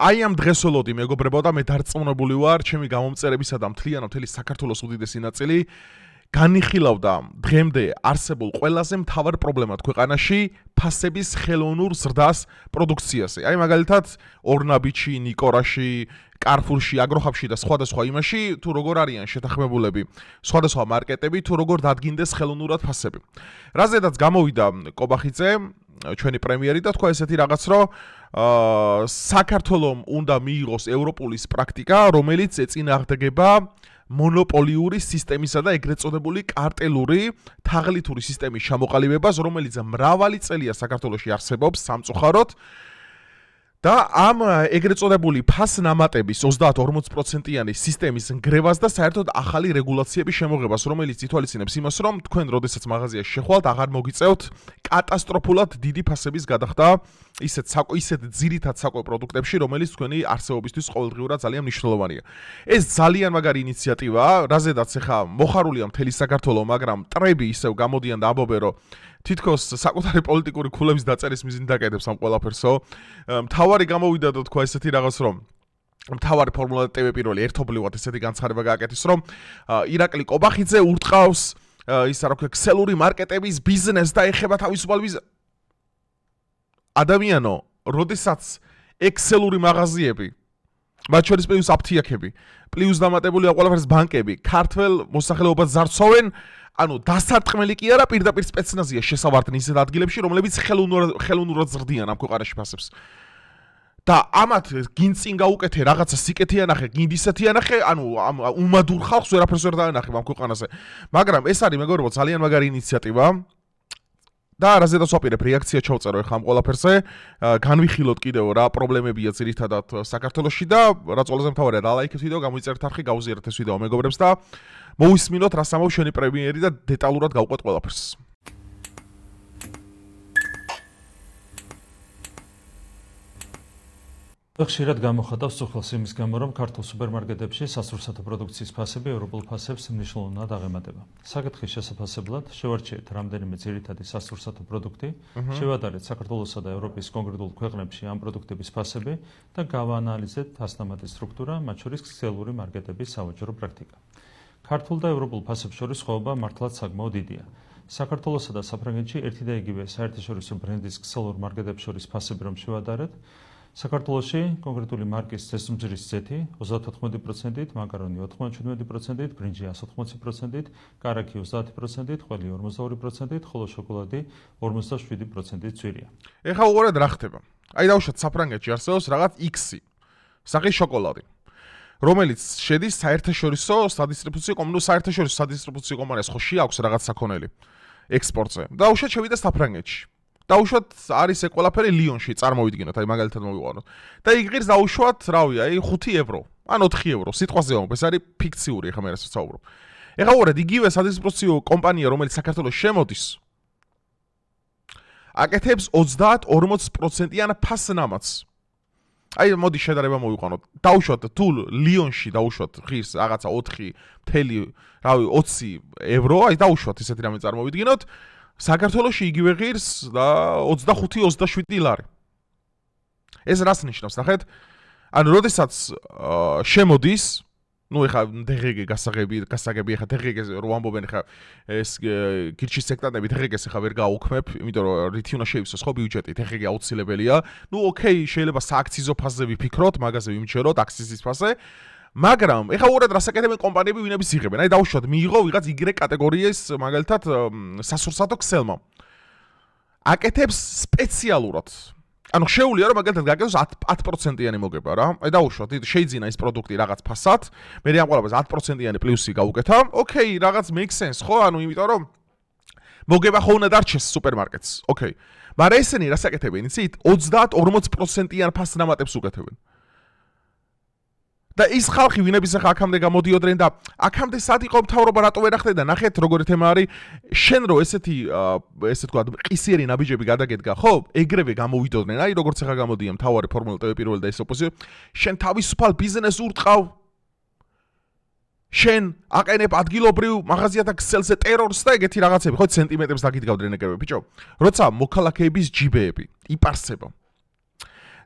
აი ამ დღესოლოდი მეგობრებო და მე დარწმუნებული ვარ, ჩემი გამომწერებისა და მთლიანი საქართველოს უდიდესი ნაწილი განიხილავდა დღემდე არსებულ ყველაზე მთავარ პრობლემად ქვეყანაში ფასების ხელოვნურ ზრდას პროდუქციაზე. აი მაგალითად ორნაბიჩი, ნიკორაში, კარფურში, აგროხაბში და სხვადასხვა იმაში თუ როგორ არიან შეთანხმებულები სხვადასხვა მარკეტები თუ როგორ დადგინდეს ხელოვნურად ფასები. რაზედაც გამოვიდა კობახიძე ჩვენი პრემიერი და თქვა ესეთი რაღაც, რომ საქართველოს უნდა მიიღოს ევროპულის პრაქტიკა, რომელიც ეწინააღმდეგება მონოპოლიური სისტემისა და ეგრეთ წოდებული კარტელური თაღლითური სისტემის ჩამოყალიბებას, რომელიც მრავალი წელია საქართველოში არსებობს სამწუხაროდ და ამ ეგრეთ წოდებული ფასნამატების 30-40%-იანი სისტემის ნგრევას და საერთოდ ახალი რეგულაციების შემოღებას, რომელიც ითვალისწინებს იმას, რომ თქვენ როდესაც მაღაზიაში შეხვალთ, აღარ მოგიწევთ კატასტროფულად დიდი ფასების გადახდა ისეთ ძირითად საკვებ პროდუქტებში, რომელიც თქვენი არსებობისთვის ყოველდღიურად ძალიან მნიშვნელოვანია. ეს ძალიან მაგარი ინიციატივაა, რაზედაც ახლა მოხარულია მთელი საქართველო, მაგრამ ტრები ისევ გამოდიან და ამბობენ, რომ თითქოს საკუთარი პოლიტიკური ქულების დაწერის მიზნით დაკეთებს ამ ყველაფერსო. მთავარი გამოვიდა და თქვა ესეთი რაღაც, რომ მთავარი ფორმულა TV პირველი ერთობლივად ესეთი განცხადება გააკეთეს, რომ ირაკლი კობახიძე ურტყავს ისა რა ქვია ქსელური მარკეტების ბიზნესს და ეხება თავისუფალ ბიზნესს. ადამიანო, როდესაც ექსელური მაღაზიები, მათ შორის პლუს აფთიაქები, პლუს დამატებულია ყველაფერს ბანკები, ქართველ მოსახლეობას ზარცოვენ, ანუ დასარტყმელი კი არა, პირდაპირ სპეცნაზია შესავარდნენ ისეთ ადგილებში, რომლებიც ხელოვნურად ზრდიან ამ ქვეყანაში ფასებს. და ამათ გინ წინ გაუკეთე რაღაცა სიკეთი ანახე, გინ ისეთი ანახე, ანუ უმადურ ხალხს ვერაფერს ვერ დაანახებ ამ ქვეყანაზე. მაგრამ ეს არის მეგობრებო ძალიან მაგარი ინიციატივა. და რაზედაც ვაპირებ რეაქცია ჩავწერო ახლა ამ ყველაფერზე, განვიხილოთ კიდევ რა პრობლემებია ძირითადად საქართველოში და რაც ყველაზე მთავარია, დალაიქეთ ვიდეო, გამოიწერეთ არხი, გაუზიარეთ ეს ვიდეო მეგობრებს და მოვისმინოთ რას ამბობს ჩვენი პრემიერი და დეტალურად გავყვეთ ყველაფერს. ხშირად გამოხატავს უხელს იმის გამო, რომ ქართულ სუპერმარკეტებში სასურსათო პროდუქციის ფასები ევროპულ ფასებს მნიშვნელოვნად აღემატება. საკითხის შესაფასებლად შევარჩიეთ რამდენიმე ძირითადი სასურსათო პროდუქტი, შევადარეთ საქართველოსა და ევროპის კონკრეტულ ქვეყნებში ამ პროდუქტების ფასები და გავაანალიზეთ ფასნამატის სტრუქტურა, მათ შორის ქსელური მარკეტების სავაჭრო პრაქტიკა. ქართულ და ევროპულ ფასებს შორის სხვაობა მართლაც საკმაოდ დიდია. საქართველოსა და საფრანგეთში ერთი და იგივე საერთაშორისო ბრენდის ქსელურ მარკეტებს შორის ფასები რომ შევადარეთ, საქართველოში კონკრეტული მარკის წესმძრის ზეთი 34%-ით, მაკარონი 97%-ით, ბრინჯი 180%-ით, კარაქი 30%-ით, ყველი 42%-ით, ხოლო შოკოლადი 47%-ით ძვირია. ეხლა უყურეთ რა ხდება. აი დავუშვათ საფრანგეთში არსებობს რაღაც X-ი, სახის შოკოლადი, რომელიც შედის საერთაშორისო სადისტრიბუციო კომპანიას ხო შეაქვს რაღაც საქონელი ექსპორტზე. დავუშვათ შევიდა საფრანგეთში. დავუშვათ არის ეს ყველაფერი ლიონში წარმოვიდგინოთ, აი მაგალითად მოვიყვანოთ. და იქ ღირს დავუშვათ, რავი, აი 5 евро, ან 4 евро, სიტყვაზე ვამბობ, ეს არის ფიქციური, ეხლა მე რასაც ვსაუბრობ. ეხლა უყურეთ, იგივე სადისტრიბუციო კომპანია, რომელიც საქართველოს შემოდის, აკეთებს 30-40%-იან ფასნამატს. აი მოდი შედარება მოვიყვანოთ. დავუშვათ თუ ლიონში დავუშვათ ღირს რაღაცა 4.20 евро, აი დავუშვათ ესეთი რამე წარმოვიდგინოთ. საქართველოში იგივე ღირს და 25-27 ლარი. ეს რას ნიშნავს, ნახეთ? ანუ როდესაც შემოდის, ნუ ეხა DGG გასაგები ეხა DGG-ზე რო ამბობენ ეხა ეს გირჩის სექტანტები DGG-ს ეხა ვერ გააუქმებ, იმიტომ რომ რითი უნდა შეივსოს ხო ბიუჯეტი, DGG აუცილებელია. ნუ ოკეი, შეიძლება სააქციზო ფასზე ვიფიქროთ, მაგაზე ვიმჩეროთ აქციზის ფასზე. მაგრამ ეხლა უყურეთ რას აკეთებენ კომპანიები, ვინების იღებენ. აი დავუშვათ, მიიღო ვიღაც Y კატეგორიის მაგალითად სასურსათო ქსელმა. აკეთებს სპეციალურად. ანუ შეუულია რომ მაგალითად გააკეთოს 10%-იანი მოგება რა. აი დავუშვათ, შეიძინა ეს პროდუქტი რაღაც ფასად, მე ამ ყველაფერს 10%-იანი პლუსი გაუკეთა. ოკეი, რაღაც make sense ხო? ანუ იმიტომ რომ მოგება ხო უნდა დარჩეს სუპერმარკეტს. ოკეი. მაგრამ ესენი რას აკეთებენ? იცით? 30-40%-იან ფასნამატებს უკეთებენ. და ის ხალხი ვინების ახლა აქამდე გამოდიოდნენ და აქამდე სად იყო მთავრობა რატო ვერ ახდენდა, ნახეთ როგორი თემა არის, შენ რო ესეთი ესე თქვა ყისიერი ნაბიჯები გადაგედგა, ხო? ეგრევე გამოვიდოდნენ, აი როგორც ახლა გამოდიან მთავარი ფორმულა TV პირველი და ეს ოპოზიციო, შენ თავისუფალ ბიზნესს ურტყავ. შენ აყენებ ადგილობრივ მაღაზიათა ქსელზე ტერორს და ეგეთი რაღაცები, ხო, სენტიმეტრებს დაგიდგავდნენ ეგრევე, ბიჭო. როცა მოქალაქეების ჯიბეები იპარსება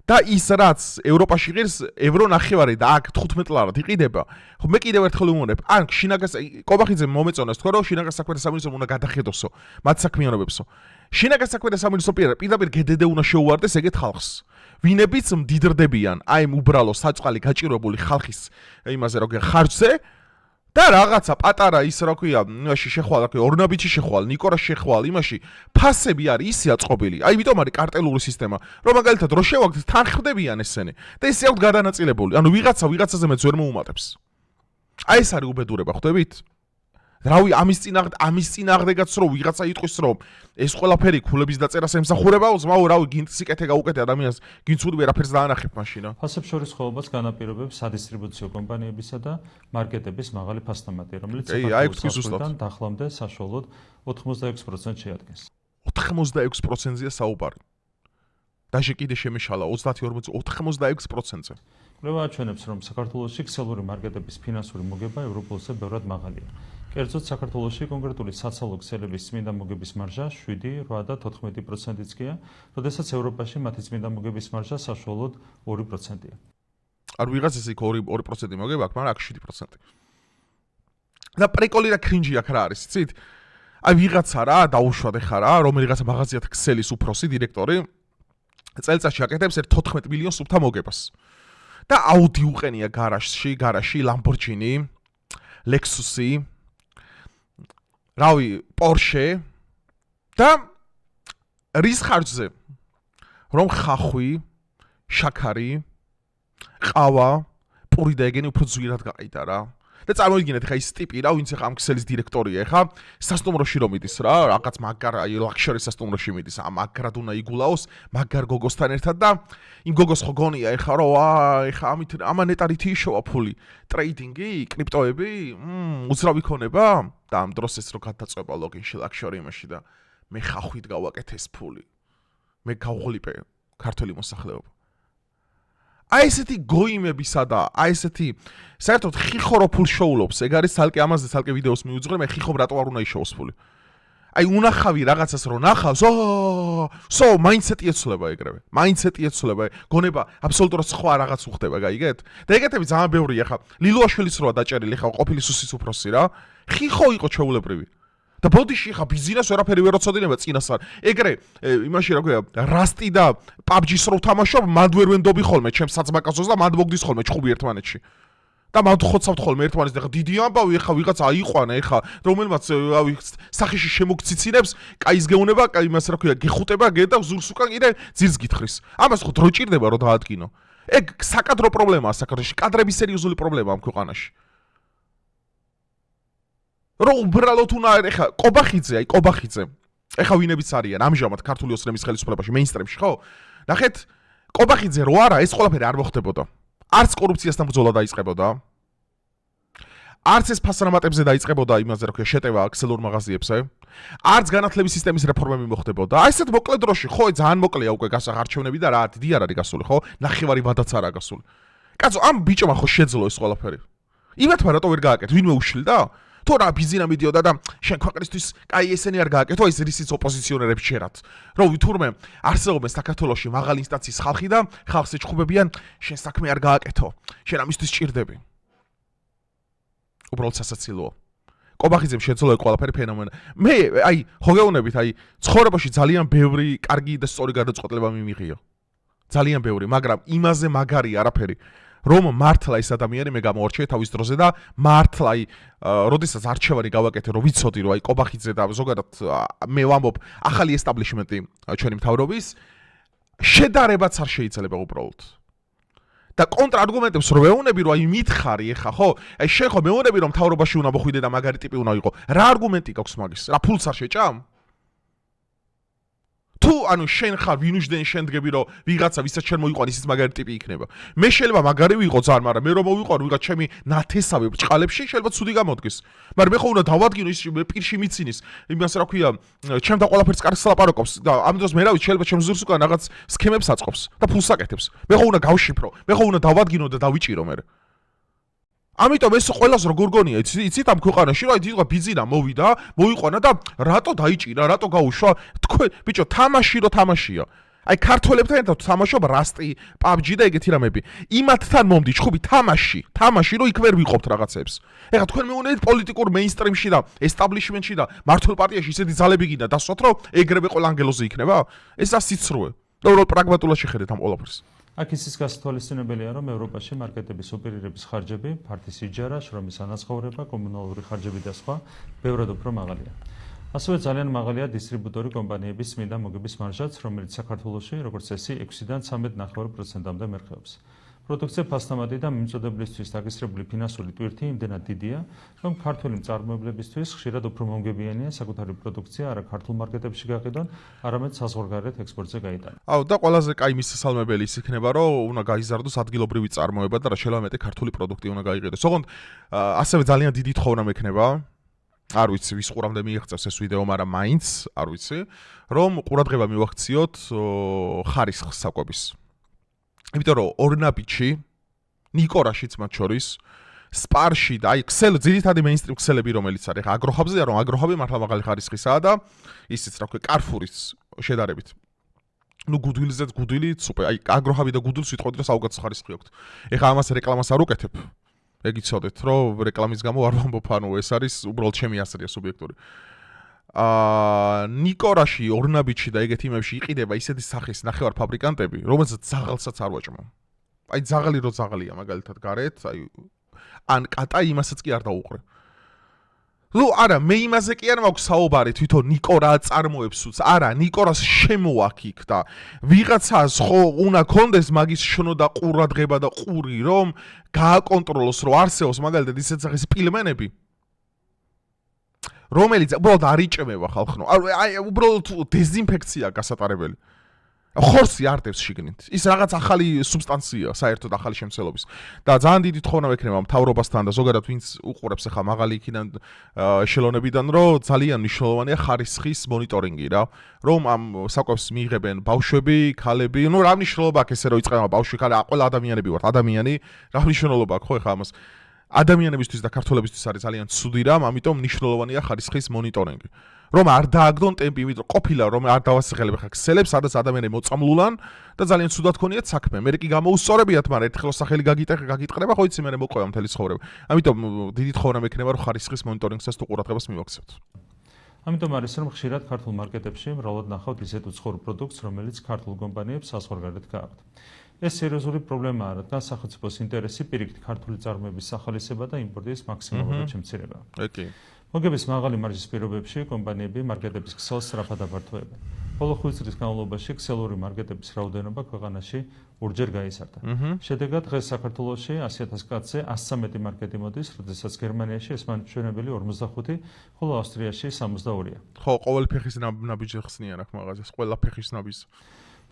და ის რაც ევროპაში ღირს ევრო ნახევარი და აქ 15 ლარად იყიდება, ხო მე კიდევ ერთხელ ვუმონებ, ან შინაგან კობახიძემ მომეწონეს თქო რომ შინაგან საქმეთა სამინისტრომ უნდა გადახედოსო მათ საქმიანობებსო. შინაგან საქმეთა სამინისტრო პირდაპირ GDD უნდა შეუვარდეს ეგეთ ხალხს. ვინებიც მდიდრდებიან აი ამ უბრალო საწყალი გაჭირვებული ხალხის იმაზე როგორ ხარჯზე და რაღაცა პატარა ის რა ქვია, იმაში შეხვალ, რა ქვია, ორნაბიჩი შეხვალ, ნიკორას შეხვალ, იმაში ფასები არის ისე აწყობილი. აი იმიტომ არის კარტელური სისტემა, რომ მაგალითად რო შევაგდეთ თან ხვდებიან ესენი და ისე აქვს გადანაწილებული. ანუ ვიღაცაზე მეც ვერ მოუმატებს. აი ეს არის უბედურება, ხვდებით? რავი, ამის წინააღმდეგაც რომ ვიღაცა იტყვის რომ ეს ყველაფერი ქულების დაწერას ემსახურება, ზმაო, რავი, გინც სიკეთე გაუკეთე ადამიანს, გინც უდ ვერაფერს დაანახებ მაშინ. ფასებს შორის ხოვებას განაპირობებს სადისტრიბუციო კომპანიებისა და მარკეტების მაღალი ფასდამატი, რომელიც საქართველოსთან დახლამდე საშუალოდ 86% შეადგენს. 86%-ია საუბარი. დაშე კიდე შემეშალა 30-40-86%-ზე. კვლევა აჩვენებს, რომ საქართველოში ქსელური მარკეტების ფინანსური მოგება ევროპულზე ბევრად მაღალია. კერძოდ საქართველოში კონკრეტული საცალო ქსელების წმინდა მოგების მარჟა 7, 8 და 14%-იც გია, როდესაც ევროპაში მათი წმინდა მოგების მარჟა საშუალოდ 2%-ია. არ ვიღაც ეს იქ 2% მოგება აქვს, მაგრამ აქ 7%. და პრიკოლი და კრინჯი აქ რა არის, იცით? აი ვიღაცა რა დაუშვათ ახლა რა, რომელიღაცა მაღაზიათა ქსელის უფროსი დირექტორი წელიწადში აკეთებს 14 მილიონ სუფთა მოგებას. და აუდი უყენია გარაჟში, ლამბორჯინი, ლექსუსი, რავი, პორშე და რის ხარჯზე? რომ ხახვი, შაქარი, ყავა, პური და ეგენი უფრო ძვირად გაყიდა რა. და წარმოიდგინეთ ხა ის ტიპი რა, ვინც ხა ამ ქსელის დირექტორია ხა, სასტუმროში რომ მიდის რა, რაღაც მაგარ აი ლაქშერი სასტუმროში მიდის, მაგრად უნდა იგულაოს, მაგარ გოგოსთან ერთად და იმ გოგოს ხო გონია ხა რომ ხა ამით ამან ნეტარით იშოვა ფული, ტრეიდინგი, კრიპტოები, უცრავი ქონება და ამ დროს ეს რო გადაწყვება ლოგინში ლაქშერი იმაში და მე ხახვით გავაკეთე ეს ფული. მე გავღლიპე ქართული მოსახლეობა. აი ესეთი გოიმებისა და აი ესეთი საერთოდ ხიხორო ფულს შოულობს, ეგ არის ცალკე ამაზე ცალკე ვიდეოს მიუძღვრე, მე ხიხომ რატო არ უნდა იშოვოს ფული. აი უნახავი რაღაცას რო ნახავს, მაინდსეტი ეცვლება ეგრევე. მაინდსეტი ეცვლება, გონება აბსოლუტურად სხვა რაღაც უხდება, გაიგეთ? და ეგეთები ძალიან ბევრია ხა. ლილუაშვილიც როა დაჭერილი ხა, ყოფილი სუსის უფროსი რა. ხიხო იყო ჩვეულებრივი. და ბოდიში ხა ბიზნეს ვერაფერი ვერ ოცოდინება წინასწარ. ეგრე იმაში რა ქვია, რასტი და PUBG-ს რო თამაშობ, მანდ ვერ ვენდობი ხოლმე ჩემს საძმაკაცოს და მანდ მოგდის ხოლმე ჩხუბი ერთმანეთში. და მანდ ხოცავთ ხოლმე ერთმანეთს და ხა დიდი ამბავი ხა ვიღაცა აიყვანა ხა, რომელმაც რავი სახეში შემოგციცინებს, კაის გეუნება, კაი იმას რა ქვია, გეხუტება, გედავ ზურს უკან კიდე ძირს გითხრის. ამას ხო დრო ჭირდება რომ დაადგინო. ეგ საკადრო პრობლემაა საქართველოში, კადრების სერიოზული პრობლემაა ამ ქვეყანაში. რომ უბრალოდ უნდა ეხა კობახიძე ეხა ვინებიც არიან ამჟამად ქართული ოცნების ხელისუფლებაში მეინსტრიმში ხო ნახეთ კობახიძე რო არა ეს ყველაფერი არ მოხდებოდა არც კორუფციასთან ბრძოლა დაიწყებოდა არც ეს ფასრამატებზე დაიწყებოდა იმაზე რა ქვია შეტევა ქსელურ მაღაზიებზე არც განათლების სისტემის რეფორმები მოხდებოდა აი ესეთ მოკლე დროში ხო ძალიან მოკლეა უკვე გასაღარჩევნები და რა დიდი არ არის გასული ხო ნახევარი ვადაც არა გასული კაცო ამ ბიჭმა ხო შეძლო ეს ყველაფერი იმათმა რატო ვერ გააკეთე ვინმე უშილდა თუ რა ბიზნესა მიდიოდა და შენ ქვეყნისთვის კაი ესენი არ გააკეთო ის რისიც ოპოზიციონერებს შერათ რომ თურმე არსებობენ საქართველოში მაღალი ინსტანციის ხალხი და ხალხს ეჩხუბებიან შენ საქმე არ გააკეთო შენ ამისთვის ჭირდები უბრალოდ სასაცილოა კობახიძემ შეძლო ყველაფერი ფენომენი მე აი ხო გეუბნებით აი ცხოვრებაში ძალიან ბევრი კარგი და სწორი გადაწყვეტილება მიმიღია ძალიან ბევრი მაგრამ იმაზე მაგარი არაფერი რომ მართლა ეს ადამიანი მე გამოვარჩიე თავის დროზე და მართლა აი როდესაც არჩევანი გავაკეთე რომ ვიცოდი რომ აი კობახიძე და ზოგადად მე ვამბობ ახალი ესტაბლიშმენტი ჩვენი მთავრობის შედარებაც არ შეიძლება უბრალოდ და კონტრარგუმენტებს რო ვეუბნები რომ აი მითხარი ეხა ხო აი შენ ხო მეუბნები რომ მთავრობაში უნდა მოხვიდე და მაგარი ტიპი უნდა იყო რა არგუმენტი გაქვს მაგის რა ფულს არ შეჭამ თუ ანუ შენ ხარ ვინუშდენ შენ დგები რომ ვიღაცა ვისაც შენ მოიყვან ისიც მაგარი ტიპი იქნება მე შეიძლება მაგარი ვიყო ძალიან მაგრამ მე რომ მოვიყვან ვიღაც ჩემი ნათესავე ბჭყალებში შეიძლება ცუდი გამოდგეს მაგრამ მე ხო უნდა დავადგინო ის პირში მიცინის იმას რა ქვია ჩემ და ყველაფერს კარგს ლაპარაკობს და ამ დროს მე რავი შეიძლება ჩემ ზურს უკან რაღაც სქემებს აწყობს და ფულს აკეთებს მე ხო უნდა გავშიფრო მე ხო უნდა დავადგინო და დავიჭირო მე ამიტომ ეს ყველას როგორ გონია იცით ამ ქვეყანაში რა დიდღა ბიზნა მოვიდა მოიყვანა და რატო დაიჭირა რატო გაუშვა თქვენ ბიჭო თამაში რო თამაშია აი ქართველებთან ერთად თამაშობ Rust-ი, PUBG და ეგეთი რამები. იმათთან მომდი ჩხუბი თამაში რომ იქ ვერ ვიყოფთ რაღაცებს. ეხლა თქვენ მეუნდეთ პოლიტიკურ მეინსტრიმში და establishment-ში და მართულ პარტიაში ისეთი ძალები გინდა დასვათ რომ ეგრევე ყველა ანგელოზი იქნება? ესა სიცრუე. და უბრალოდ პრაგმატულად შეხედეთ ამ ყველაფერს. აქ ისიც გასათვალისწინებელია, რომ ევროპაში მარკეტების ოპერირების ხარჯები, ფართის იჯარა, შრომის ანაცხოვრება, კომუნალური ხარჯები და სხვა ბევრად უფრო მაღალია. ასევე ძალიან მაღალია დისტრიბუტორი კომპანიების წმინდა მოგების მარჟაც, რომელიც საქართველოში, როგორც წესი, 6-დან 13.9%-მდე მერხევებს. პროდუქცია ფასდამატი და მიმწოდებლისთვის დაგესრებული ფინანსური ტვირთი იმდენად დიდია, რომ ქართული მწარმოებლებისთვის ხშირად უფრო მომგებიანია საკუთარი პროდუქცია არა ქართულ მარკეტებში გაყიდონ, არამედ საზღვარგარეთ ექსპორტზე გაიტანონ. და ყველაზე კაი მისასალმებელი ის იქნება, რომ უნდა გაიზარდოს ადგილობრივი წარმოება და რა შეიძლება მეტი ქართული პროდუქტი უნდა გაიყიდოს. ოღონდ ასევე ძალიან დიდი თხოვნა მექნება. არ ვიცი, ვის ყურამდე მიიღწევს ეს ვიდეო, მაგრამ მაინც არ ვიცი, რომ ყურადღება მივაქციოთ ხარისხს საკვების. იმიტომ რომ ორნაბიჩი, ნიკორაშიც მათ შორის, სპარში და აი ქსელ ძირითადი მეინსტრიმ ქსელები რომელიც არის, ხა აგროჰაბზეა რომ აგროჰაბი მართლა მაღალი ხარისხისაა და ისიც რა ქვია, კარფურის შედარებით. ნუ გუდვილზეც გუდვილი სუპერ, აი აგროჰაბი და გუდვილს ვიტყოდი რომ საუკეთესო ხარისხი აქვს. ეხლა ამას რეკლამას არ უკეთებ. ეგ იცოდეთ, რომ რეკლამის გამო არ ვამბობ, ანუ ეს არის უბრალოდ ჩემი აზრია სუბიექტური. ნიკორაში, ორნაბიჩი და ეგეთ იმებში იყიდება ისეთი სახის ნახევარ ფაბრიკანტები, რომელსაც ზაღალსაც არ ვაჭმევ. აი ზაღალი რო ზაღალია მაგალითად გარეთ, აი ან კატა იმასაც კი არ დაუყრე. ნუ არა, მე იმაზე კი არ მაქვს საუბარი თვითონ ნიკორა წარმოებს უც. არა, ნიკორას შემოაქ იქ და ვიღაცას ხო უნდა კონდეს მაგის შნო და ყურადღება და ყური, რომ გააკონტროლოს, რომ არსებობს მაგალითად ისეთ სახის პილმენები, რომელიც უბრალოდ არ იჭმევა ხალხნო. აი უბრალოდ დეზინფექცია გასატარებელი. ხორცი არტებს შიგნით. ის რაღაც ახალი სუბსტანცია, საერთოდ ახალი შემცველობის. და ძალიან დიდი თხოვნა მექნება მთავრობასთან და ზოგადად ვინც უყურებს ახლა მაღალი იქიდან ეშელონებიდან, რომ ძალიან მნიშვნელოვანია ხარისხის მონიტორინგი რა. რომ ამ საკვებს მიიღებენ ბავშვები, ქალები, ნუ რა მნიშვნელობა აქვს ესე რომ იწყება ბავშვი, ქალი, ყველა ადამიანები ვართ, ადამიანი, რა მნიშვნელობა აქვს ხო ეხლა ამას? ადამიანებისთვის და ქართველებისთვის არის ძალიან ცუდი რამ, ამიტომ მნიშვნელოვანია ხარისხის მონიტორინგი. რომ არ დააგდონ ტემპი, იმიტომ ყოფილა რომ არ დავასახელებ ხა ქსელებს, სადაც ადამიანები მოწამლულან და ძალიან ცუდად ქონიათ საქმე. მე კი გამოუსწორებიათ, მაგრამ ერთხელ სახელი გაგიტყრება, ხო იცი მე მოყვება მთელი ცხოვრება. ამიტომ დიდი თხოვნა მექნება რომ ხარისხის მონიტორინგსაც თუ ყურადღებას მივაქცევთ. ამიტომ არის რომ ხშირად ქართულ მარკეტებში მრავლად ნახავთ ისეთ უცხოურ პროდუქტს, რომელიც ქართულ კომპანიებს საზღვარგარეთ გააქვთ. ეს სერიოზული პრობლემაა, რადგან სახელმწიფოს ინტერესი პირიქით ქართული წარმოების სახალისება და იმპორტის მაქსიმალურად შემცირება. ეკი. მოგების მაღალი მარჟის პირობებში კომპანიები მარკეტების ქსელს სწრაფად აფართოებენ. ბოლო 5 წლის განმავლობაში ქსელური მარკეტების რაოდენობა ქვეყანაში ორჯერ გაიზარდა. შედეგად დღეს საქართველოში 100,000 კაცზე 113 მარკეტი მოდის, როდესაც გერმანიაში ეს მაჩვენებელი 45, ხოლო ავსტრიაში 62-ია. ხო, ყოველ ფეხის ნაბიჯი ხსნიან აქ მაღაზიას, ყველა ფეხის ნაბიჯს.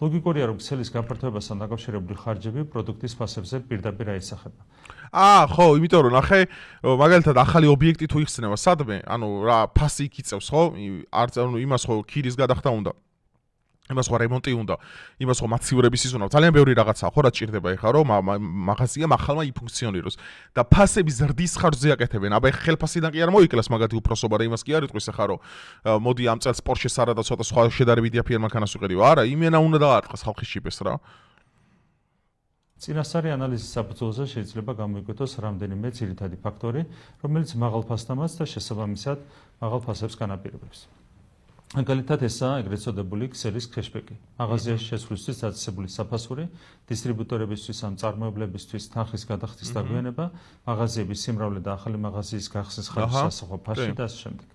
ლოგიკურია, რომ ქსელის გაფართოებასთან დაკავშირებული ხარჯები პროდუქტის ფასებზე პირდაპირ აისახება. ხო, იმიტომ რომ ნახე, მაგალითად ახალი ობიექტი თუ იხსნება სადმე, ანუ რა ფასი იქ იწევს, ხო? ანუ იმას ხო ქირის გადახდა უნდა. იმას ხო რემონტი უნდა, იმას ხო მაცივრების ის უნდა. ძალიან ბევრი რაღაცაა, ხო, რა ჭირდება ეხლა, რომ მაღაზია ახალმა იფუნქციონიროს და ფასები ზრდის ხარჯზე აკეთებენ. აბა ხელფასიდან კი არ მოიკლას მაგათი უფროსობა და იმას კი არ იტყვის ეხლა, რომ მოდი ამ წელს Porsche-ს არა და ცოტა სხვა შედარებით იაფიან მანქანას ვიყიდიო. არა, იმენა უნდა დაარტყას ხალხის შიპეს რა. წინასწარი ანალიზის საფუძველზე შეიძლება გამოიკვეთოს რამდენიმე ძირითადი ფაქტორი, რომელიც მაღალ ფასდამას და შესაბამისად მაღალ ფასებს განაპირობებს. მაგალითად ესაა ეგრეთ წოდებული ქსელის ქეშბექი. მაღაზიაში შესვლისთვის დაწესებული საფასური, დისტრიბუტორებისთვის ან მწარმოებლებისთვის თანხის გადახდის დაგვიანება, მაღაზიების სიმრავლე და ახალი მაღაზიის გახსნის ხარჯის სასახო ფასი და ასე შემდეგ.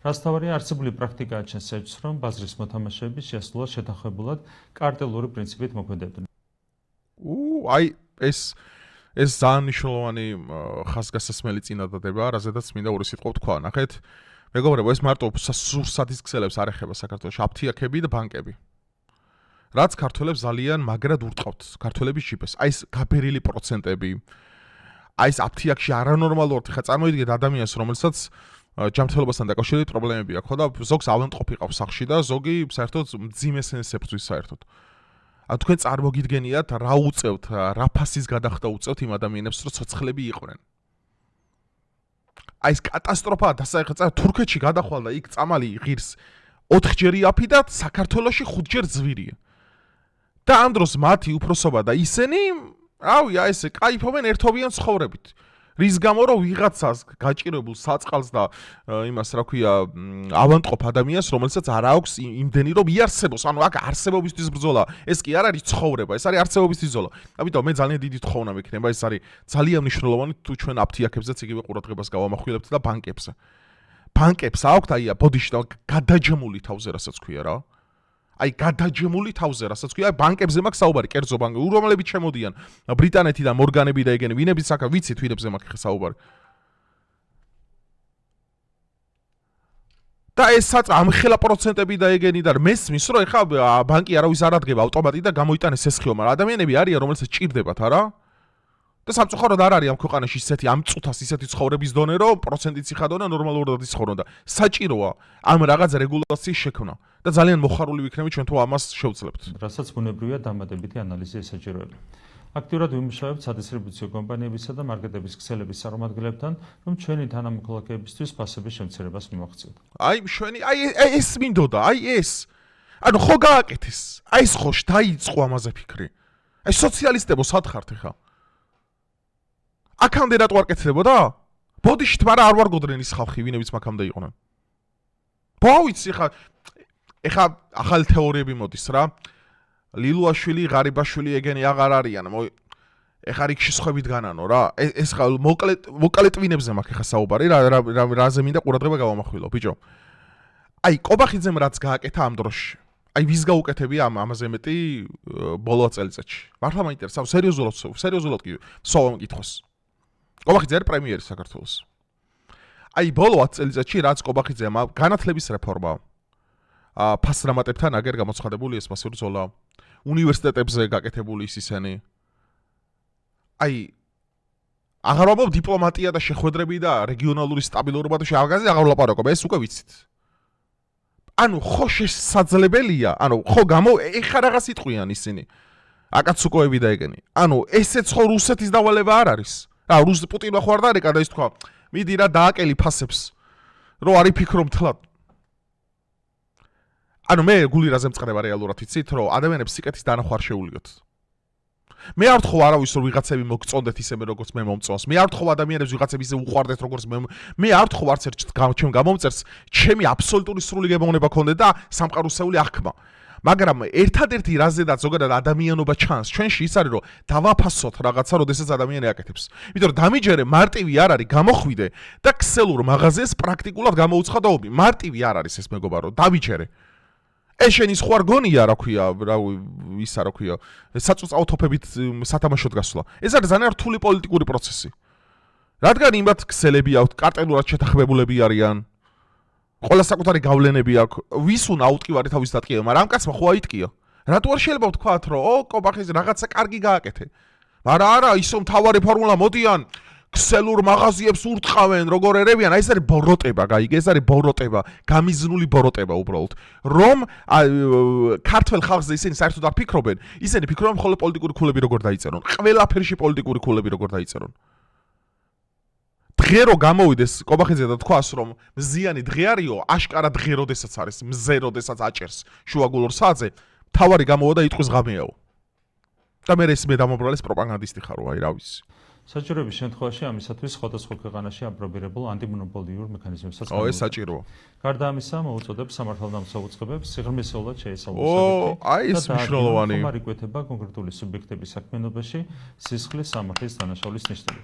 რაც თავარია, არსებული პრაქტიკა აჩენს ეჭვს, რომ ბაზრის მოთამაშეების შესვლა შეთანხმებულად კარტელური პრინციპით მოქმედებდნენ. აი ეს ძალიან მნიშვნელოვანი ხაზგასასმელი წინადადება, რაზედაც მინდა ორი სიტყვა ვთქვა. ნახეთ, მეგობრებო, ეს მარტო სურსათის ქსელებს არ ეხება საქართველოში, აფთიაქები და ბანკები. რაც ქართველებს ძალიან მაგრად ურტყავთ ქართველების შიპეს. აი ეს გაბერილი პროცენტები, აი ეს აფთიაქში არანორმალურად ხა წარმოიდგინეთ ადამიანს, რომელსაც ჯანმრთელობასთან დაკავშირებით პრობლემები აქვს, ხო და ზოგს ავადმყოფი ყავს სახში და ზოგი საერთოდ მძიმე სენსებს საერთოდ. თქვენ წარმოგიდგენიათ რა უწევთ, რა ფასის გადახდა უწევთ იმ ადამიანებს, რომ ცოცხლები იყვნენ. აი ეს კატასტროფაა დასაეხება თურქეთში გადახვალ და იქ წამალი ღირს 4 ჯერ იაფი და საქართველოში 5 ჯერ ზვირია. და ამ დროს მათი უფროსობა და ისინი, ესე кайფობენ ერთობიან ცხოვრებით. რის გამო რომ ვიღაცას გაჭირებულ საწყალს და იმას რა ქვია ავანტყოფ ადამიანს რომელსაც არ აქვს იმდენი რომ იარსებოს ანუ აქ არსებობისთვის ბრძოლა ეს კი არ არის ცხოვრება ეს არის არსებობისთვის ბრძოლა ამიტომ მე ძალიან დიდი თხოვნა მექნება ეს არის ძალიან მნიშვნელოვანი თუ ჩვენ აფთიაქებსაც იგივე ყურადღებას გავამახვილებთ და ბანკებს აქვთ ბოდიში და გადაჯემული თავზე რასაც ქვია რა გადაჯემული თავზე რასაც ქვია ბანკებზე მაქვს საუბარი კერძო ბანკი რომლებიც შემოდიან ბრიტანეთიდან მორგანები და ეგენი ვინების აქ ვიცით ვინებზე მაქვს საუბარი და ეს ამხელა პროცენტები და ეგენი და მესმის რომ ეხა ბანკი არავის არ ადგება ავტომატი და გამოიტანეს ეს ხილვა მაგრამ ადამიანები არიან რომელსაც ჭირდებათ არა და სამწუხაროდ არ არის ამ ქვეყანაში ისეთი ამ წუთას ისეთი ცხოვრების დონე რომ პროცენტიც იხადონ და ნორმალურად იცხოვრონ და საჭიროა ამ რაღაც რეგულაციის შექმნა და ძალიან მოხარული ვიქნები ჩვენ თუ ამას შევძლებთ. რასაც ბუნებრივია დამატებითი ანალიზი ესაჭიროება. აქტიურად ვიმუშავებთ სადისტრიბუციო კომპანიებისა და მარკეტების ქსელების წარმომადგენლებთან, რომ ჩვენი თანამოქალაქეებისთვის ფასების შემცირებას მივახციოთ. ეს მინდოდა, ეს. ანუ ხო გააკეთეს. ეს ხო დაიწყო ამაზე ფიქრი. სოციალისტებო სათხართ ხა. აქამდე რატო არ კეთდებოდა? ბოდიში თმარა არ ვარგოდნენ ის ხალხი, ვინებიც მაგამდე იყვნენ. ვიცი ეხა ახალი თეორიები მოდის რა. ლილუაშვილი, ღარიბაშვილი ეგენი აღარ არიან. ეხა რიგში სხვებით განანო რა. ეს ხა მოკლე ტვინებზე მაქვს ეხა საუბარი, რაზე მინდა ყურადღება გავამახვილო, ბიჭო. კობახიძემ რაც გააკეთა ამ დროში. ვის გაუკეთებია ამაზე მეტი ბოლო წელიწადში. მართლა მაინტერესებს, სერიოზულად კი სვავ მკითხოს. კობახიძე არის პრემიერი საქართველოს. ბოლო 10 წელიწადში რაც კობახიძემ განათლების რეფორმა ფასდრამატებთან აგერ გამოცხადებული ეს მასიური ზოლა უნივერსიტეტებზე გაკეთებული ისინი აღარ ვამბობ დიპლომატია და შეხვედრები და რეგიონალური სტაბილურობა და აღაზე აღარ ვლაპარაკობ ეს უკვე ვიცით ანუ ხო შესაძლებელია ანუ ხო ეხა რაღაც იტყვიან ისინი აკაცუკოები და ეგენი ანუ ესეც ხო რუსეთის დავალება არ არის რა პუტინმა ხო არ დარეკა და ის თქვა მიდი რა დააკელი ფასებს რო არ იფიქრო მთლად ანუ მე გულირაზე მწყდება რეალურად იცით რომ ადამიანებს სიკეთის დანახვა არ შეუვლიოთ მე არ ვთხოვ არავის რომ ვიღაცები მოგწონდეთ ისევე როგორც მე მომწონს მე არ ვთხოვ ადამიანებს ვიღაცები ისე უყვარდეთ როგორც მე არ ვთხოვ არც ერთ ჩემ გამომწერს ჩემი აბსოლუტური სრული გემოვნება ქონდეთ და სამყაროსეული აღქმა მაგრამ ერთადერთი რაზედაც ზოგადად ადამიანობა ჩანს ჩვენში ის არის რომ დავაფასოთ რაღაცა როდესაც ადამიანი აკეთებს იმიტომ რომ დამიჯერე მარტივი არ არის გამოხვიდე და ქსელურ მაღაზიას პრაქტიკულად გამოუცხადაობი მარტივი არ არის ეს მეგობარო დავიჯერე ეს შენი სხვა არ გონია რა ქვია ისა რა ქვია საწუწავ თოფებით სათამაშოდ გასვლა ეს არის ძალიან რთული პოლიტიკური პროცესი რადგან იმათ ქსელები აქვთ კარტელურად შეთანხმებულები არიან ყველა საკუთარი გავლენები აქვს ვის უნდა აუტკივარი თავის დატკიება მაგრამ ამ კაცმა ხო აიტკია რატო არ შეიძლება ვთქვათ რომ კობახიძე რაღაცა კარგი გააკეთე მაგრამ არა ისო მთავარი ფორმულა მოდიან ქსელურ მაღაზიებს ურტყავენ როგორ ერევიან ეს არის ბოროტება გაიგე ეს არის ბოროტება გამიზნული ბოროტება უბრალოდ რომ ქართველ ხალხზე ისინი საერთოდ არ ფიქრობენ ისინი ფიქრობენ მხოლოდ პოლიტიკური ქულები როგორ დაიწერონ ყველაფერში პოლიტიკური ქულები როგორ დაიწერონ დღე რო გამოვიდეს კობახიძე და თქვას რომ მზიანი დღე არისო აშკარა დღე როდესაც არის მზე როდესაც აჭერს შუაგულორ საათზე თავარი გამოვა და იტყვის ღამეაო და მე ეს მე დამობრალეს პროპაგანდისტი ხარო რა ვიცი საჭიროების შემთხვევაში ამისათვის სხვადასხვა ქვეყანაში აპრობირებულ ანტიმონოპოლიურ მექანიზმებსაც ეს საჭიროა. გარდა ამისა, მოუწოდებს სამართალდამცავ უწყებებს სიღრმისეულად შეესალოს ეს მნიშვნელოვანი. ხომ არ იკვეთება კონკრეტული სუბიექტების საქმიანობაში სისხლის სამართლის დანაშაულის ნიშნები.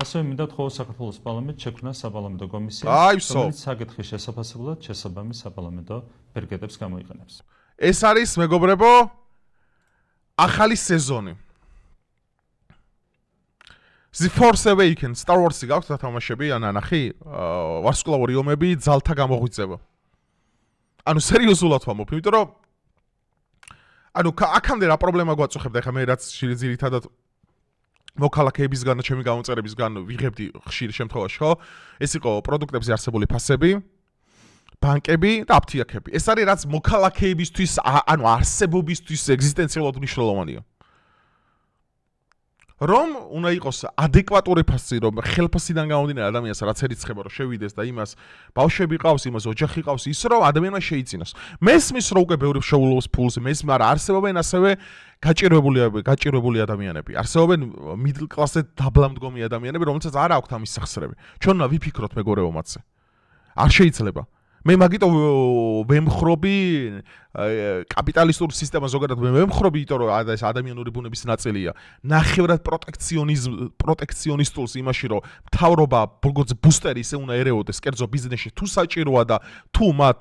ასევე მინდა ვთხოვო საქართველოს პარლამენტს შექმნა საპარლამენტო კომისია, რომელიც საკითხის შესაფასებლად შესაბამის საპარლამენტო ბერგედებს გამოიყენებს. ეს არის მეგობრებო ახალი სეზონი. The Force Awakens, Star Wars-ი გაქვს დათამაშები, ანახი, ვარსკვლავური ომები ძალთა გამოღვიძება. ანუ სერიოზულად ვამბობ, იმიტომ რომ ანუ აქამდე რა პრობლემა გვაწუხებდა, ეხლა მე რაც ძირითადად მოქალაქეებისგან და ჩემი გამომწერებისგან ვიღებდი ხშირ შემთხვევაში, ხო? ეს იყო პროდუქტებზე არსებული ფასები, ბანკები და აფთიაქები. ეს არის რაც მოქალაქეებისთვის, ანუ არსებობისთვის ეგზისტენციალურად მნიშვნელოვანია. რომ უნდა იყოს ადეკვატური ფასი, რომ ხელფასიდან გამომდინარე ადამიანს რაც ერიცხება რომ შევიდეს და იმას ბავშვები ყავს, იმას ოჯახი ყავს, ის რომ ადამიანმა შეიცინოს. მესმის რომ უკვე ბევრი შეულობს ფულს, მაგრამ არსებობენ ასევე გაჭირვებული ადამიანები. არსებობენ middle class-ზე დაბლამდგომი ადამიანები, რომელთაც არ აქვთ ამის სახსრები. ჩვენ უნდა ვიფიქროთ მეგობრებო მათზე. არ შეიძლება. მე მაგიტო ვემხრობი კაპიტალისტურ სისტემას ზოგადად ვემხრობი, იმიტომ რომ ეს ადამიანური ბუნების ნაწილია. ნახევრად პროტექციონისტულს იმაში, რომ მთავრობა როგორც ბუსტერი ისე უნდა ერეოდეს კერძო ბიზნესში, თუ საჭიროა და თუ მათ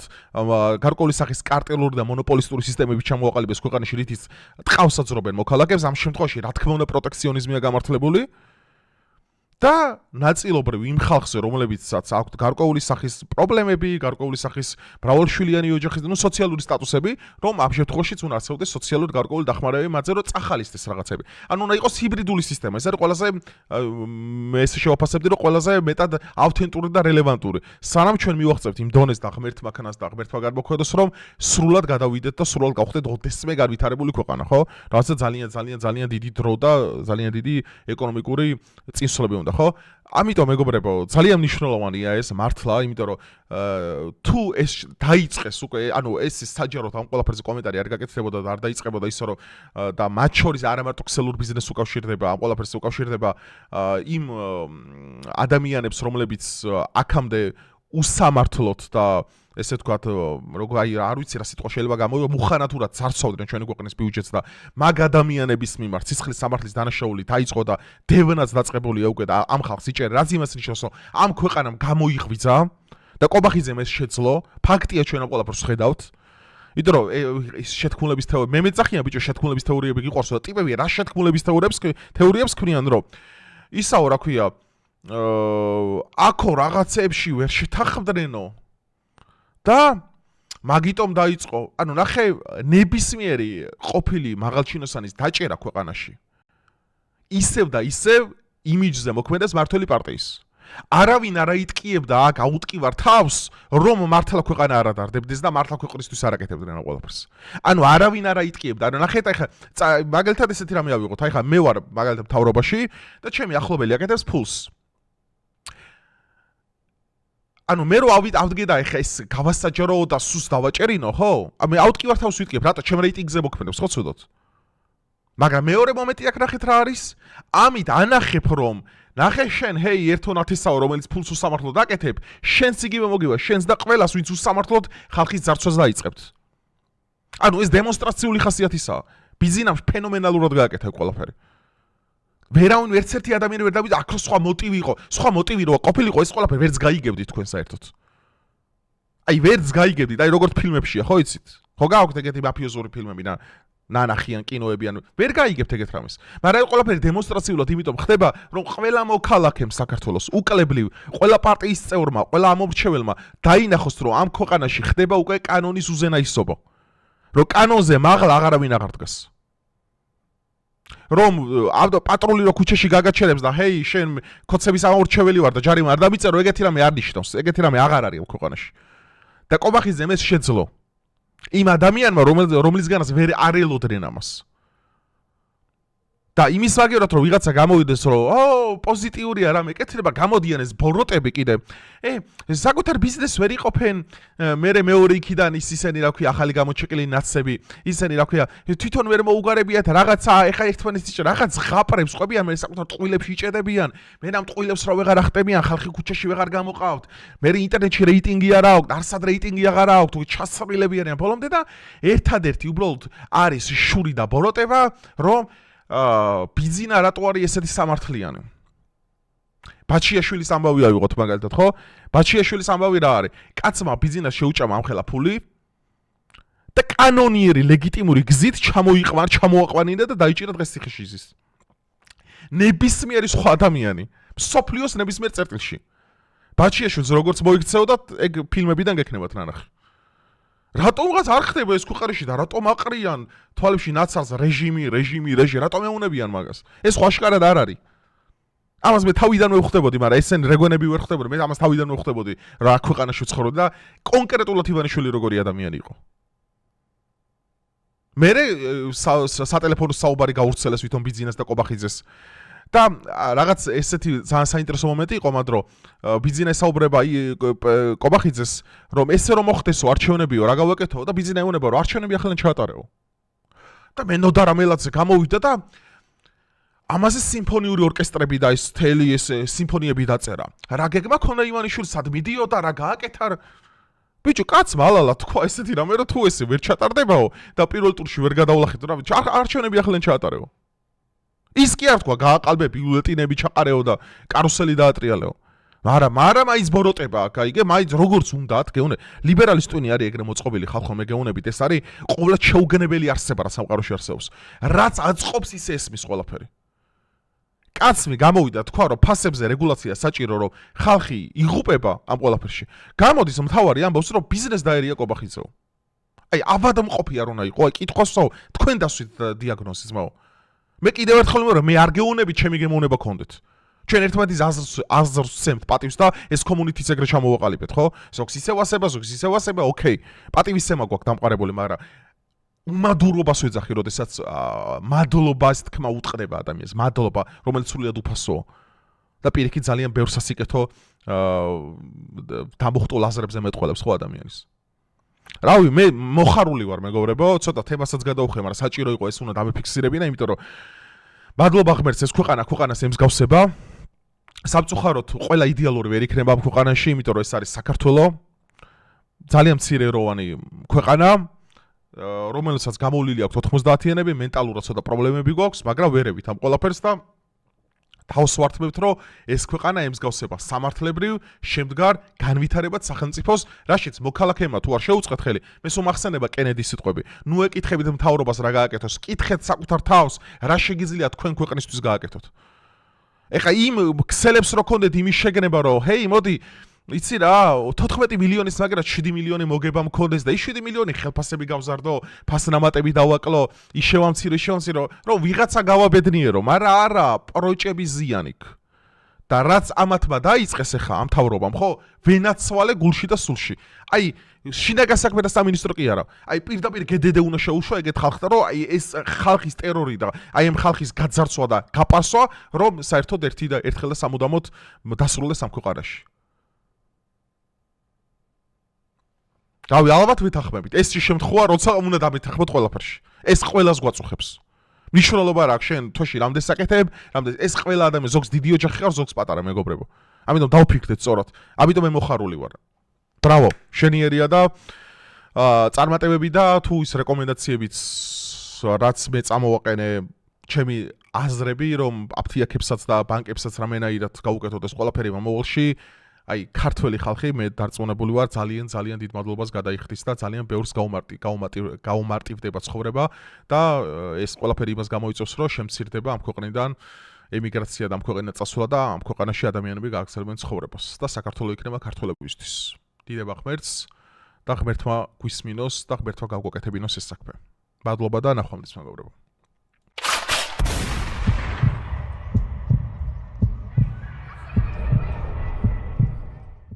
გარკვეული სახის კარტელური და მონოპოლისტური სისტემები ჩამოაყალიბეს ქვეყანაში, რითიც ტყავს აძრობენ მოქალაქეებს, ამ შემთხვევაში რა თქმა უნდა პროტექციონიზმია გამართლებული. და ნაწილობრივ იმ ხალხზე, რომლებიცაც აქვთ გარკვეული სახის პრობლემები, გარკვეული სახის მრავალშვილიანი ოჯახის, სოციალური სტატუსები, რომ ამ შემთხვევაშიც უნდა არსებობდეს სოციალური გარკვეული დახმარებები მათზე, რომ წახალისდეს რაღაცები. ანუ უნდა იყოს ჰიბრიდული სისტემა. ეს არის ყველაზე ეს შევაფასებდი, რომ ყველაზე მეტად ავთენტური და რელევანტური. სანამ ჩვენ მივახცევთ იმ დონეს და ღმერთმა ქნას და ღმერთმა გარმოქმედოს, რომ სრულად გადავიდეთ და სრულად გავხდეთ ოდესმე განვითარებული ქვეყანა, ხო? რაღაცა ძალიან დიდი დრო და ძალიან დიდი ეკონომიკური წინსვლები უნდა, ხო? ამიტომ მეგობრებო, ძალიან მნიშვნელოვანია ეს მართლა, იმიტომ რომ თუ ეს დაიწყეს უკვე, ანუ ეს საჯაროდ ამ ყველაფერზე კომენტარი არ გაკეთდებოდა და არ დაიწყებოდა ისე რომ და მათ შორის არა მარტო ქსელურ ბიზნესს უკავშირდება, ამ ყველაფერს უკავშირდება იმ ადამიანებს, რომლებიც აქამდე უსამართლოდ და ესე ვთქვათ, არ ვიცი რა სიტყვა შეიძლება გამოვიდეს, მუხანათურად წარცავდნენ ჩვენი ქვეყნის ბიუჯეტს და მაგ ადამიანების მიმართ სისხლის სამართლის დანაშაული დაიწყო და დევნაც დაწყებულია უკვე და ამ ხალხს იჭერენ, რაც იმას ნიშნავს, რომ ამ ქვეყანამ გამოიღვიძა და კობახიძემ ეს შეძლო, ფაქტია ჩვენ ამ ყველაფერს ხედავთ. იმიტომ რომ ეს შეთქმულების თეორია, მე მეძახიან ბიჭო შეთქმულების თეორიები გიყვარს და ტიპები რა შეთქმულების თეორიებს ქმნიან, რომ ისაო რა ქვია, აქო რაღაცეებში ვერ შეთანხმდნენო და მაგიტომ დაიწყო, ანუ ნახე ნებისმიერი ყოფილი მაღალჩინოსანის დაჭერა ქვეყანაში. ისევ და ისევ იმიჯზე მოქმედებს მართველი პარტიის. არავინ არ აიტკიებდა აქ აუტკივარ თავს, რომ მართლა ქვეყანა არ ადარდებდეს და მართლა ქვეყნისთვის არ აკეთებდნენ ამ ყველაფერს. ანუ არავინ არ აიტკიებდა. ანუ ნახეთ ახლა მაგალითად ესეთი რამე ავიღოთ. აი ხა მე ვარ მაგალითად მთავრობაში და ჩემი ახლობელი აკეთებს ფულს. ანუ მე რო ავდგე და ეხა ეს გავასაჯარო და სუს დავაჭერინო, ხო? მე აუტკივარ თავს ვიტკიებ, რატო ჩემ რეიტინგზე მოქმედებს, ხო ცუდოთ? მაგრამ მეორე მომენტი აქ ნახეთ რა არის? ამით ანახებ რომ ნახე შენ, ჰეი, ერთონათესაო, რომელიც ფულს უსამართლოდ აკეთებ, შენც იგივე მოგივა, შენს და ყველას, ვინც უსამართლოდ ხალხის ძარცვას დაიწყებთ. ანუ ეს დემონსტრაციული ხასიათისაა. ბიზნესს ფენომენალურად გააკეთა ყველაფერი. ვერავინ ერთ-ერთი ადამიანი ვერ დავიდა, აქ სხვა მოტივი იყო, სხვა მოტივი რო ყოფილიყო, ეს ყველაფერი ვერც გაიგებდი თქვენ საერთოდ. აი ვერც გაიგებდით, აი როგორც ფილმებშია, ხო იცით? ხო გააქვთ ეგეთი მაფიოზური ფილმები, ნანახიან კინოები, ანუ ვერ გაიგებთ ეგეთ რამეს. მაგრამ ეს ყველაფერი დემონსტრაციულად იმიტომ ხდება, რომ ყველა მოქალაქემ საქართველოს უკლებლივ, ყველა პარტიის წევრმა, ყველა ამომრჩეველმა დაინახოს, რომ ამ ქვეყანაში ხდება უკვე კანონის უზენაისობა. რომ კანონზე მაღლა აღარავინ აღარ დგას. რომ პატრული რო ქუჩაში გაგაჩერებს და ჰეი შენ კოცების ამორჩეველი ვარ და ჯარიმა არ დამიწერო, ეგეთი რამე არ ნიშნავს, ეგეთი რამე აღარ არის ამ ქვეყანაში. და კობახიძემ ეს შეძლო. იმ ადამიანმა რომლისგანაც ვერ არელოდნენ ამას. და იმის მაგერად რომ ვიღაცა გამოვიდეს რომ პოზიტიურია რამე ეკეთება, გამოდიან ეს ბოროტები კიდე. საკუთარ ბიზნესს ვერ იყოფენ, მეორე იქიდან ისინი რა ქვია, ახალი გამოჩეკილი ნაცები, ისინი რა ქვია, თვითონ ვერ მოუგარებიათ რაღაცა, ეხა ერთმანეთს რაღაც ღაპრებს ყვებიან, მე საკუთარ ტყუილებში იჭედებიან, მე ამ ტყუილებს რა ვეღარ ახტებიან, ხალხი ქუჩაში ვეღარ გამოყავთ, მე ინტერნეტში რეიტინგი არ აქვს, არსად რეიტინგი აღარ აქვს, ჩასწრილებიან ბოლომდე და ერთადერთი უბრალოდ არის შური და ბოროტება, რომ ბიზინა რატო არის ესეთი სამართლიანი? ბაჩიაშვილის ამბავი ავიღოთ მაგალითად, ხო? ბაჩიაშვილის ამბავი რა არის? კაცმა ბიზინას შეუჭამა ამხელა ფული და კანონიერი ლეგიტიმური გზით ჩამოაყვანინა და დაიჭირა დღეს ციხეში ზის. ნებისმიერი სხვა ადამიანი, სოფლიოს ნებისმიერ წერტილში. ბაჩიაშვილს როგორც მოიქცეოდა, ეგ ფილმებიდან გექნებათ ნანახი. რატომღაც არ ხდება ეს ქვეყანაში და რატომ აყრიან თვალებში ნაცარს რეჟიმი, რატომ ეუნებიან მაგას? ეს ხო აშკარად არ არის. ამას მე თავიდან ვხვდებოდი, მაგრამ ესენ რეგვენები ვერ ხვდებოდი, მე ამას თავიდან ვხვდებოდი, რა ქვეყანაში ვცხოვრობ და კონკრეტულად ივანიშვილი როგორი ადამიანი იყო. მე სატელეფონო საუბარი გავრცელეს ვითომ ბიზნეს და კობახიძეს და რაღაც ესეთი ძალიან საინტერესო მომენტი იყო, მაგრამ ბიძინა ესაუბრება კობახიძეს, რომ ესე რომ მოხდესო არჩევნებიო, რა გავაკეთო და ბიძინა ეუბნება, რომ არჩევნები ახლა ჩაატარეო. და მე ნოდარა მელაძე გამოვიდა და ამაზე სიმფონიური ორკესტრები და ეს თელი ეს სიმფონიები დაწერა. რა გეგმა ქონა ივანიშვილს სად მიდიოდა, რა გააკეთა? ბიჭო, კაცმა ალალა თქვა ესეთი რამე, რომ თუ ესე ვერ ჩატარდებაო და პირველ ტურში ვერ გადავლახეთ, რა ვიცი, არჩევნები ახლა ჩაატარეო. ის კი არ თქვა გააყალბე ბიულეტინები ჩაყარეო და კარუსელი დაატრიალეო. მაგრამ ის ბოროტება აქ, აიგე, მაინც როგორც უნდათ, გეუნე, ლიბერალისტუნი არის ეგრე მოწყობილი ხალხო, მე გეუნებით, ეს არის ყოველად შეუგნებელი არსება რა სამყაროში არსებობს. რაც აწყობს ის ესმის ყველაფერი. კაცმი გამოვიდა თქვა, რომ ფასებზე რეგულაცია საჭირო, რომ ხალხი იღუპება ამ ყველაფერში. გამოდის მთავარი ამბობს, რომ ბიზნეს დაერია კობახიძეო. აი, ავადმყოფი არ უნდა იყო, აი, კითხვასო, თქვენ დასვით დიაგნოზის მაო. მე კიდევ ერთხელ ვიმეორე, მე არ გეუბნები, ჩემი გემოვნება გქონდეთ. ჩვენ ერთმანეთის აზრს ვცემთ პატივს და ეს კომუნიტიც ეგრე ჩამოვაყალიბეთ, ხო? ზოგს ისევ ასება, ოკეი. პატივისცემა გვაქვს დამყარებული, მაგრამ უმადურობას ვეძახი, როდესაც მადლობას თქმა უტყდება ადამიანს, მადლობა, რომელიც სრულიად უფასოა. და პირიქით ძალიან ბევრ სასიკეთო დამოხტულ აზრებზე მეტყველებს ხო ადამიანის. რავი, მე მოხარული ვარ, მეგობრებო, ცოტა თემასაც გადავხე, მაგრამ საჭირო იყო ეს უნდა დამეფიქსირებინა, იმიტომ რომ მადლობა ღმერთს ეს ქვეყანას ემსგავსება. სამწუხაროდ ყველა იდეალური ვერ იქნება ამ ქვეყანაში, იმიტომ რომ ეს არის საქართველო. ძალიან მცირეროვანი ქვეყანა, რომელსაც გამოვლილი აქვს 90-იანები, მენტალურად ცოტა პრობლემები გვაქვს, მაგრამ ვერევით ამ ყველაფერს და თავს ვართმევთ, რომ ეს ქვეყანა ემსგავსება სამართლებრივ, შემდგარ, განვითარებად სახელმწიფოს, რაშიც მოქალაქეებმა თუ არ შეუწყეთ ხელი, მე სულ მახსენდება კენედის სიტყვები. ნუ ეკითხებით მთავრობას რა გააკეთოს, კითხეთ საკუთარ თავს, რა შეგიძლიათ თქვენ ქვეყნისთვის გააკეთოთ. ეხა იმ ქსელებს რო ქონდეთ იმის შეგნება, რომ ჰეი, მოდი, იცი რა, 14 მილიონის მაგრად 7 მილიონი მოგება მქონდეს და ის 7 მილიონი ხელფასები გავზარდო, ფასნამატები დავაკლო, ისევამცირო, რომ ვიღაცა გავაბედნიერო, მაგრამ არა, პროჭები ზიანიქ. და რაც ამათმა დაიწყეს ახლა ამ თავრობამ, ხო? ვენაცვალე გულში და სულში. აი, შინაგან საქმეთა სამინისტრო კი არა. აი, პირდაპირ გედედე უნდა შეუშვა ეგეთ ხალხთა, რომ აი ეს ხალხის ტერორი და აი ამ ხალხის გაძარცვა და გაპასვა, რომ საერთოდ ერთხელ და სამუდამოდ დასრულდეს ამ ქვეყანაში. რავი, ალბათ ვეთანხმებით. ეს შემთხვევა, როცა უნდა დამეთანხმოთ ყველაფერში. ეს ყველას გვაწუხებს. მნიშვნელობა რა აქვს შენ თოში რამდენ საკეთებ, რამდენ ეს ყველა ადამიანი ზოგს დიდი ოჯახი ყავს, ზოგს პატარა მეგობრებო. ამიტომ დავფიქრდეთ სწორად. ამიტომ მე მოხარული ვარ. ბრავო, შენიერია და წარმატებები და თუ ის რეკომენდაციებიც რაც მე წამოვაყენე ჩემი აზრები, რომ აფთიაქებსაც და ბანკებსაც რამენაირად გავუკეთოთ ეს ყველაფერი მომავალში, აი, ქართველი ხალხი მე დარწმუნებული ვარ, ძალიან დიდ მადლობას გადაიხდის და ძალიან ბევრს გაუმარტივდება ცხოვრება და ეს ყველაფერი იმას გამოიწვევს, რომ შემცირდება ამ ქვეყნიდან ემიგრაცია და ამ ქვეყნიდან წასვლა და ამ ქვეყანაში ადამიანები გააგრძელებენ ცხოვრებას და საქართველო იქნება ქართველებისთვის. დიდება ღმერთს და ღმერთმა გვისმინოს და ღმერთმა გავგვაკეთებინოს ეს საქმე. მადლობა და ნახვამდის მეგობრებო.